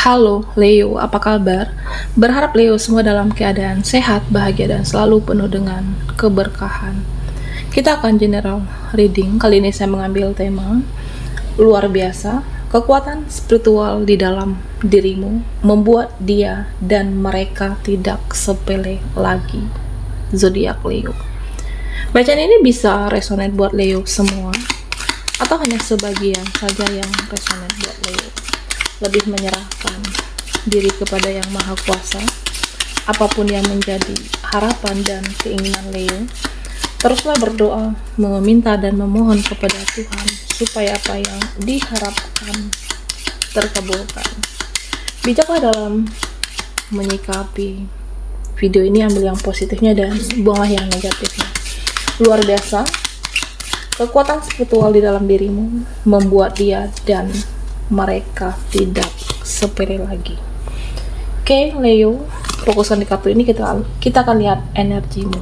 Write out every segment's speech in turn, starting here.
Halo Leo, apa kabar? Berharap Leo semua dalam keadaan sehat, bahagia, dan selalu penuh dengan keberkahan. Kita akan general reading. Kali ini saya mengambil tema luar biasa. Kekuatan spiritual di dalam dirimu membuat dia dan mereka tidak sepele lagi. Zodiak Leo. Bacaan ini bisa resonate buat Leo semua atau hanya sebagian saja yang resonate buat Leo. Lebih menyerahkan diri kepada Yang Maha Kuasa. Apapun yang menjadi harapan dan keinginan Leo, teruslah berdoa, meminta dan memohon kepada Tuhan supaya apa yang diharapkan terkabulkan. Bijaklah dalam menyikapi video ini, ambil yang positifnya dan buanglah yang negatifnya. Luar biasa, kekuatan spiritual di dalam dirimu membuat dia dan mereka tidak sepele lagi. Oke, Leo, fokuskan di kartu ini. Kita akan lihat energimu.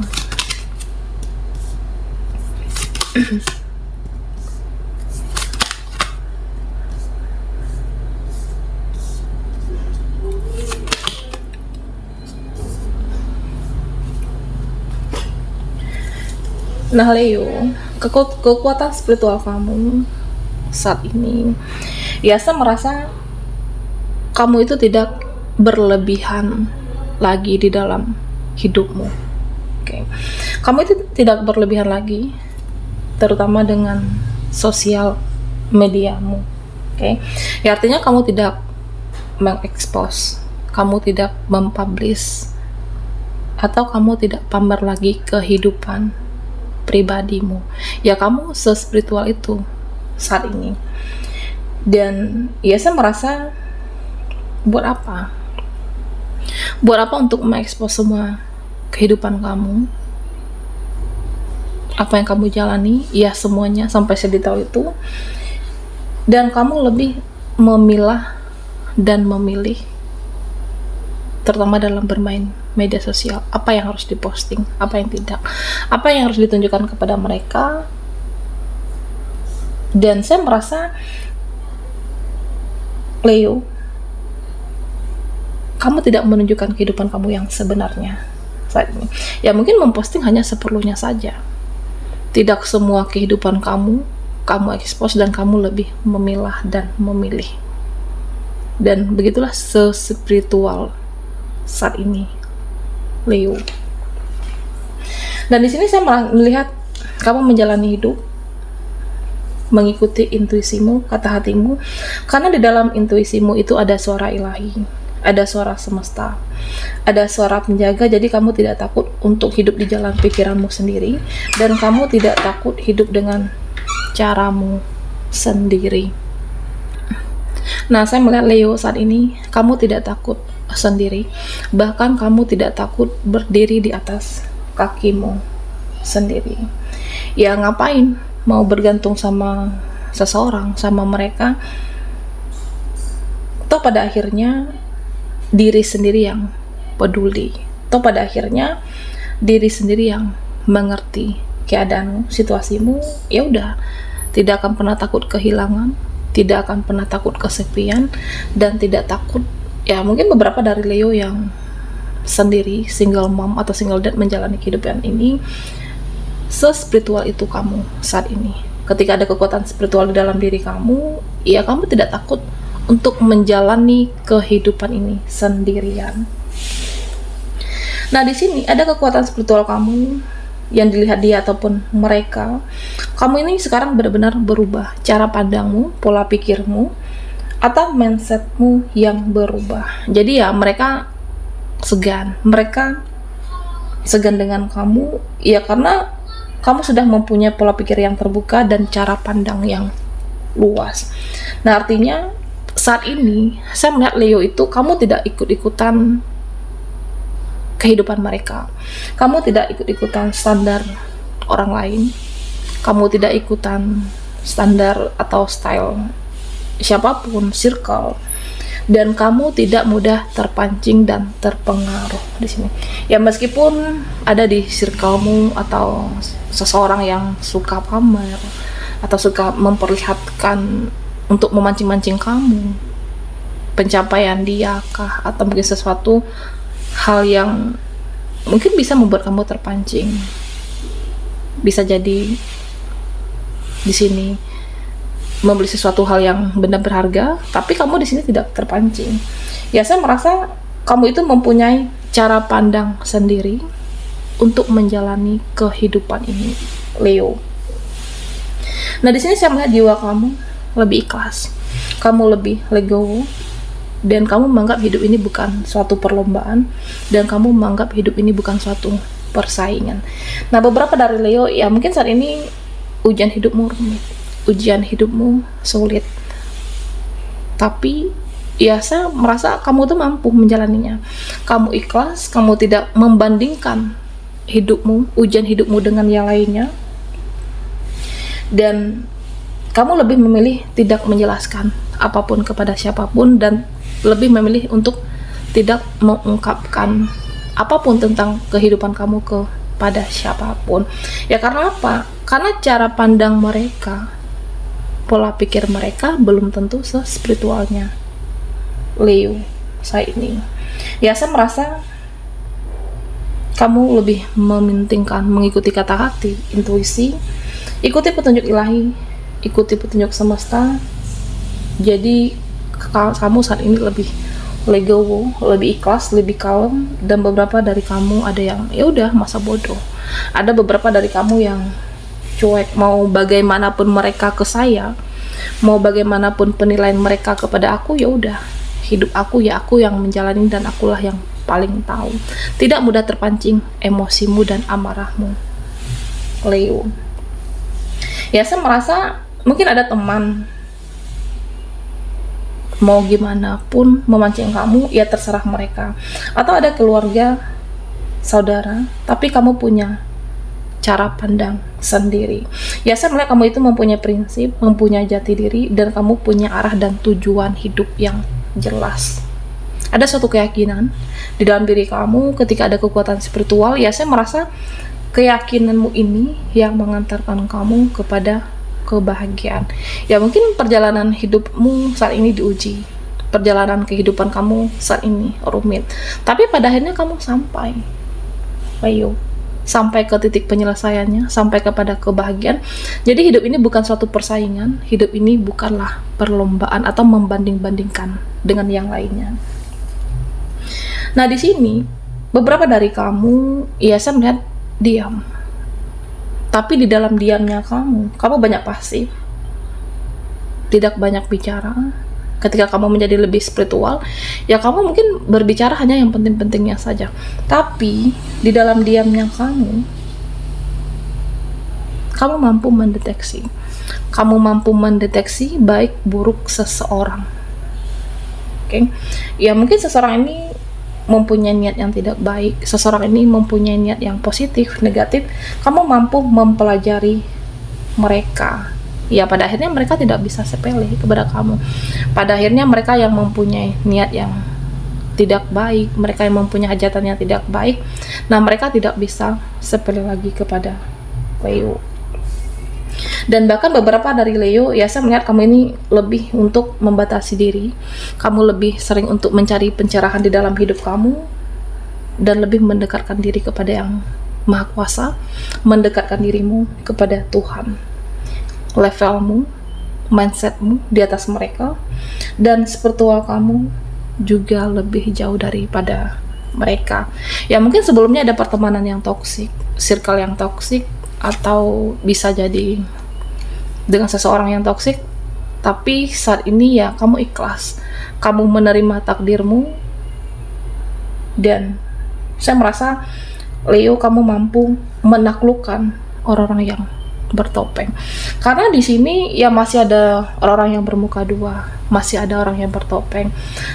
Nah, Leo, kekuatan spiritual kamu saat ini, ya, saya merasa kamu itu tidak berlebihan lagi di dalam hidupmu. Oke. Kamu itu tidak berlebihan lagi, terutama dengan sosial mediamu. Oke. Ya, artinya kamu tidak mengekspos, kamu tidak mempublish, atau kamu tidak pamer lagi kehidupan pribadimu. Ya, kamu sespiritual itu saat ini. Dan ya, saya merasa buat apa untuk mengekspos semua kehidupan kamu, apa yang kamu jalani, ya semuanya sampai sedetail itu. Dan kamu lebih memilah dan memilih, terutama dalam bermain media sosial, apa yang harus diposting, apa yang tidak, apa yang harus ditunjukkan kepada mereka. Dan saya merasa, Leo, kamu tidak menunjukkan kehidupan kamu yang sebenarnya saat ini. Ya, mungkin memposting hanya seperlunya saja. Tidak semua kehidupan kamu ekspos, dan kamu lebih memilah dan memilih. Dan begitulah sespiritual saat ini, Leo. Dan di sini saya melihat kamu menjalani hidup mengikuti intuisimu, kata hatimu, karena di dalam intuisimu itu ada suara ilahi, ada suara semesta, ada suara penjaga. Jadi kamu tidak takut untuk hidup di jalan pikiranmu sendiri, dan kamu tidak takut hidup dengan caramu sendiri. Nah, saya melihat Leo saat ini, kamu tidak takut sendiri, bahkan kamu tidak takut berdiri di atas kakimu sendiri. Ya, ngapain mau bergantung sama seseorang, sama mereka? Toh pada akhirnya diri sendiri yang peduli. Toh pada akhirnya diri sendiri yang mengerti keadaanmu, situasimu. Ya udah, tidak akan pernah takut kehilangan, tidak akan pernah takut kesepian, dan tidak takut. Ya, mungkin beberapa dari Leo yang sendiri, single mom atau single dad, menjalani kehidupan ini. Sespiritual itu kamu saat ini. Ketika ada kekuatan spiritual di dalam diri kamu, ya kamu tidak takut untuk menjalani kehidupan ini sendirian. Nah, di sini ada kekuatan spiritual kamu yang dilihat dia ataupun mereka. Kamu ini sekarang benar-benar berubah cara pandangmu, pola pikirmu, atau mindsetmu yang berubah. Jadi ya, mereka segan dengan kamu, ya karena kamu sudah mempunyai pola pikir yang terbuka dan cara pandang yang luas. Nah, artinya saat ini saya melihat Leo itu, kamu tidak ikut-ikutan kehidupan mereka. Kamu tidak ikut-ikutan standar orang lain. Kamu tidak ikutan standar atau style siapapun, circle. Dan kamu tidak mudah terpancing dan terpengaruh di sini. Ya, meskipun ada di circlemu atau seseorang yang suka pamer atau suka memperlihatkan untuk memancing-mancing kamu, pencapaian dia kah, atau mungkin sesuatu hal yang mungkin bisa membuat kamu terpancing. Bisa jadi di sini membeli sesuatu hal yang benar berharga, tapi kamu di sini tidak terpancing. Ya, saya merasa kamu itu mempunyai cara pandang sendiri untuk menjalani kehidupan ini, Leo. Nah, di sini saya melihat jiwa kamu lebih ikhlas, kamu lebih legowo, dan kamu menganggap hidup ini bukan suatu perlombaan, dan kamu menganggap hidup ini bukan suatu persaingan. Nah, beberapa dari Leo, ya mungkin saat ini ujian hidupmu rumit, ujian hidupmu sulit, tapi ya saya merasa kamu tuh mampu menjalaninya. Kamu ikhlas, kamu tidak membandingkan hidupmu, ujian hidupmu dengan yang lainnya, dan kamu lebih memilih tidak menjelaskan apapun kepada siapapun, dan lebih memilih untuk tidak mengungkapkan apapun tentang kehidupan kamu kepada siapapun. Ya, karena apa? Karena cara pandang mereka, pola pikir mereka belum tentu se-spiritualnya Leo saya ini. Ya, saya merasa kamu lebih mementingkan mengikuti kata hati, intuisi, ikuti petunjuk ilahi, ikuti petunjuk semesta. Jadi kamu saat ini lebih legowo, lebih ikhlas, lebih kalem, dan beberapa dari kamu ada yang ya udah masa bodoh. Ada beberapa dari kamu yang cuek, mau bagaimanapun mereka ke saya, mau bagaimanapun penilaian mereka kepada aku, ya udah, hidup aku ya aku yang menjalani, dan akulah yang paling tahu. Tidak mudah terpancing emosimu dan amarahmu, Leo. Ya, saya merasa mungkin ada teman mau gimana pun memancing kamu, ya terserah mereka. Atau ada keluarga, saudara, tapi kamu punya cara pandang sendiri. Ya, saya melihat kamu itu mempunyai prinsip, mempunyai jati diri, dan kamu punya arah dan tujuan hidup yang jelas. Ada suatu keyakinan di dalam diri kamu ketika ada kekuatan spiritual. Ya, saya merasa keyakinanmu ini yang mengantarkan kamu kepada kebahagiaan. Ya, mungkin perjalanan hidupmu saat ini diuji, perjalanan kehidupan kamu saat ini rumit, tapi pada akhirnya kamu sampai, Leo, sampai ke titik penyelesaiannya, sampai kepada kebahagiaan. Jadi hidup ini bukan suatu persaingan, hidup ini bukanlah perlombaan atau membanding-bandingkan dengan yang lainnya. Nah, di sini beberapa dari kamu, ya saya melihat diam. Tapi di dalam diamnya kamu banyak pasif, tidak banyak bicara. Ketika kamu menjadi lebih spiritual, ya kamu mungkin berbicara hanya yang penting-pentingnya saja. Tapi di dalam diamnya kamu mampu mendeteksi. Kamu mampu mendeteksi baik buruk seseorang. Oke? Ya, mungkin seseorang ini mempunyai niat yang tidak baik, seseorang ini mempunyai niat yang positif, negatif. Kamu mampu mempelajari mereka. Ya, pada akhirnya mereka tidak bisa sepele kepada kamu. Pada akhirnya mereka yang mempunyai niat yang tidak baik, mereka yang mempunyai hajatan yang tidak baik, nah mereka tidak bisa sepele lagi kepada Leo. Dan bahkan beberapa dari Leo, ya saya melihat kamu ini lebih untuk membatasi diri, kamu lebih sering untuk mencari pencerahan di dalam hidup kamu, dan lebih mendekatkan diri kepada yang Maha Kuasa, mendekatkan dirimu kepada Tuhan. Levelmu, mindsetmu di atas mereka, dan spiritual kamu juga lebih jauh daripada mereka. Ya, mungkin sebelumnya ada pertemanan yang toksik, circle yang toksik, atau bisa jadi dengan seseorang yang toksik, tapi saat ini ya kamu ikhlas, kamu menerima takdirmu, dan saya merasa Leo kamu mampu menaklukkan orang-orang yang bertopeng. Karena di sini ya masih ada orang-orang yang bermuka dua, masih ada orang yang bertopeng.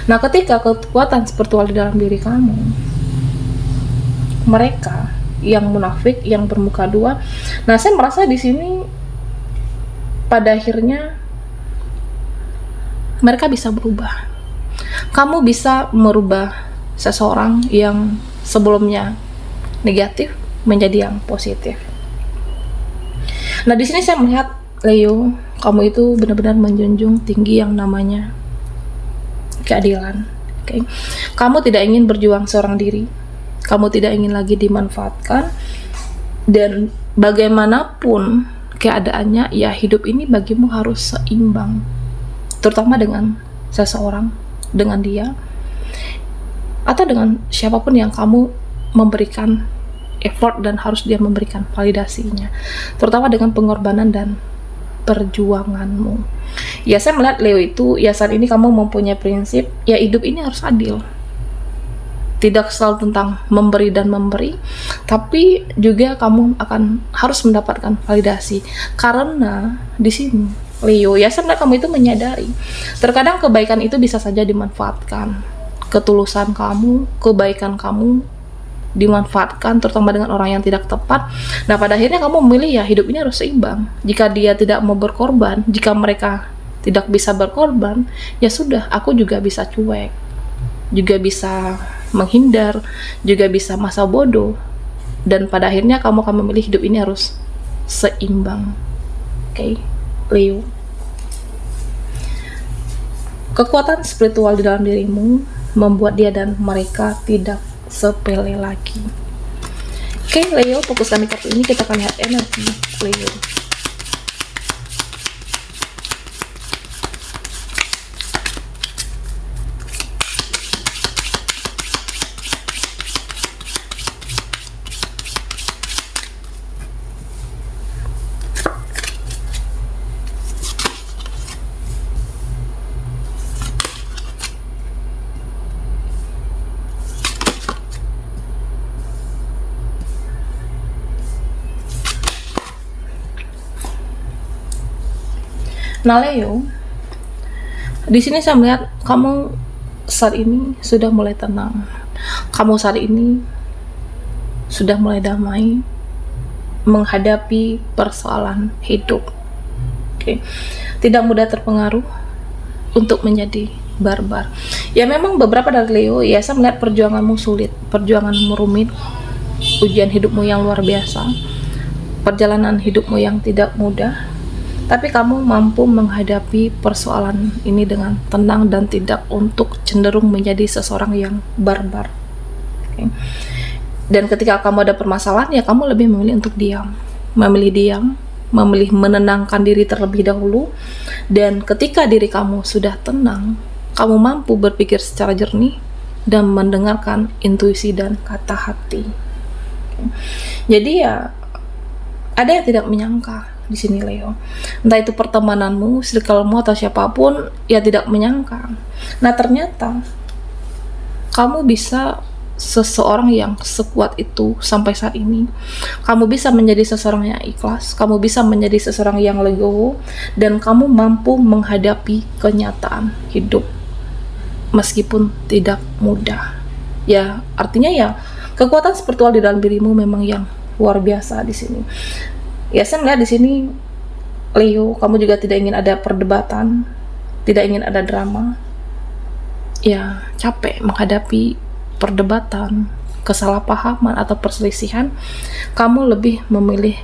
Nah, ketika kekuatan spiritual di dalam diri kamu, mereka yang munafik, yang bermuka dua, nah saya merasa di sini pada akhirnya mereka bisa berubah. Kamu bisa merubah seseorang yang sebelumnya negatif menjadi yang positif. Nah, di sini saya melihat Leo, kamu itu benar-benar menjunjung tinggi yang namanya keadilan. Oke. Kamu tidak ingin berjuang seorang diri. Kamu tidak ingin lagi dimanfaatkan. Dan bagaimanapun keadaannya, ya hidup ini bagimu harus seimbang. Terutama dengan seseorang, dengan dia, atau dengan siapapun yang kamu memberikan effort dan harus dia memberikan validasinya. Terutama dengan pengorbanan dan perjuanganmu. Ya, saya melihat Leo itu, ya saat ini kamu mempunyai prinsip, ya hidup ini harus adil. Tidak selalu tentang memberi dan memberi, tapi juga kamu akan harus mendapatkan validasi. Karena di sini, Leo, ya sebenarnya kamu itu menyadari, terkadang kebaikan itu bisa saja dimanfaatkan. Ketulusan kamu, kebaikan kamu dimanfaatkan terutama dengan orang yang tidak tepat. Nah, pada akhirnya kamu memilih ya hidup ini harus seimbang. Jika dia tidak mau berkorban, jika mereka tidak bisa berkorban, ya sudah, aku juga bisa cuek, juga bisa menghindar, juga bisa masa bodoh. Dan pada akhirnya kamu akan memilih hidup ini harus seimbang. Oke, Leo. Kekuatan spiritual di dalam dirimu membuat dia dan mereka tidak sepele lagi. Oke, Leo, fokuskan di kartu ini. Kita akan lihat energi Leo. Nah, Leo, di sini saya melihat kamu saat ini sudah mulai tenang. Kamu saat ini sudah mulai damai menghadapi persoalan hidup. Oke. Tidak mudah terpengaruh untuk menjadi barbar. Ya memang beberapa dari Leo, ya saya melihat perjuanganmu sulit, perjuanganmu rumit, ujian hidupmu yang luar biasa, perjalanan hidupmu yang tidak mudah. Tapi kamu mampu menghadapi persoalan ini dengan tenang dan tidak untuk cenderung menjadi seseorang yang barbar. Okay. Dan ketika kamu ada permasalahan, ya kamu lebih memilih untuk diam. Memilih menenangkan diri terlebih dahulu. Dan ketika diri kamu sudah tenang, kamu mampu berpikir secara jernih dan mendengarkan intuisi dan kata hati. Okay. Jadi ya, ada yang tidak menyangka di sini, Leo. Entah itu pertemananmu, circlemu, atau siapapun, ya tidak menyangka. Nah, ternyata kamu bisa seseorang yang sekuat itu sampai saat ini. Kamu bisa menjadi seseorang yang ikhlas, kamu bisa menjadi seseorang yang legowo, dan kamu mampu menghadapi kenyataan hidup meskipun tidak mudah. Ya, artinya ya kekuatan spiritual di dalam dirimu memang yang luar biasa di sini. Ya, saya melihat di sini, Leo, kamu juga tidak ingin ada perdebatan, tidak ingin ada drama. Ya, capek menghadapi perdebatan, kesalahpahaman, atau perselisihan. Kamu lebih memilih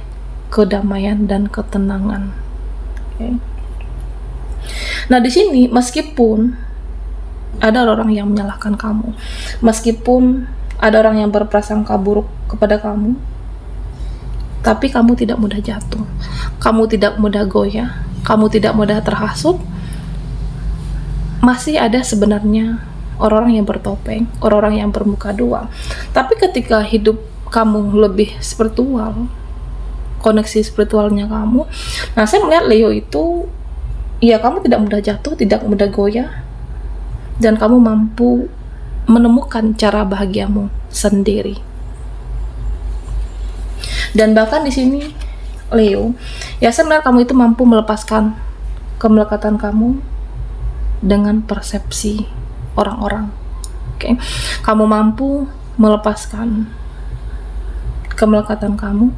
kedamaian dan ketenangan. Okay. Nah, di sini, meskipun ada orang yang menyalahkan kamu, meskipun ada orang yang berprasangka buruk kepada kamu, tapi kamu tidak mudah jatuh, kamu tidak mudah goyah, kamu tidak mudah terhasut. Masih ada sebenarnya orang-orang yang bertopeng, orang-orang yang bermuka dua. Tapi ketika hidup kamu lebih spiritual, koneksi spiritualnya kamu, nah saya melihat Leo itu, ya kamu tidak mudah jatuh, tidak mudah goyah, dan kamu mampu menemukan cara bahagiamu sendiri. Dan bahkan di sini, Leo, ya saya melihat kamu itu mampu melepaskan kemelekatan kamu dengan persepsi orang-orang. Oke. Kamu mampu melepaskan kemelekatan kamu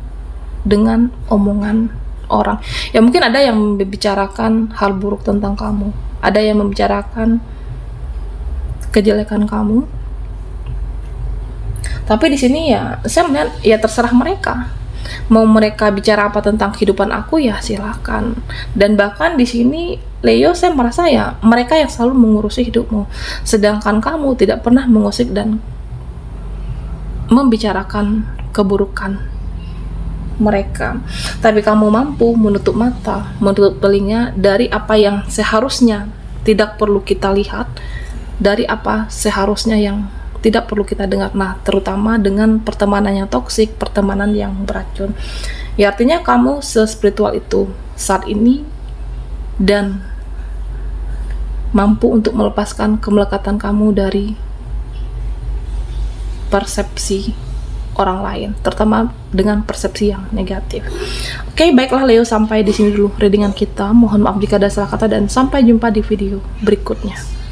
dengan omongan orang. Ya mungkin ada yang membicarakan hal buruk tentang kamu, ada yang membicarakan kejelekan kamu. Tapi di sini ya saya melihat ya terserah mereka. Mau mereka bicara apa tentang kehidupan aku ya silahkan. Dan bahkan di sini Leo, saya merasa ya mereka yang selalu mengurusi hidupmu, sedangkan kamu tidak pernah mengusik dan membicarakan keburukan mereka. Tapi kamu mampu menutup mata, menutup telinga dari apa yang seharusnya tidak perlu kita lihat, dari apa seharusnya yang tidak perlu kita dengar. Nah, terutama dengan pertemanan yang toksik, pertemanan yang beracun. Ya artinya kamu sespiritual itu saat ini dan mampu untuk melepaskan kemelekatan kamu dari persepsi orang lain, terutama dengan persepsi yang negatif. Oke, baiklah Leo, sampai di sini dulu readingan kita. Mohon maaf jika ada salah kata dan sampai jumpa di video berikutnya.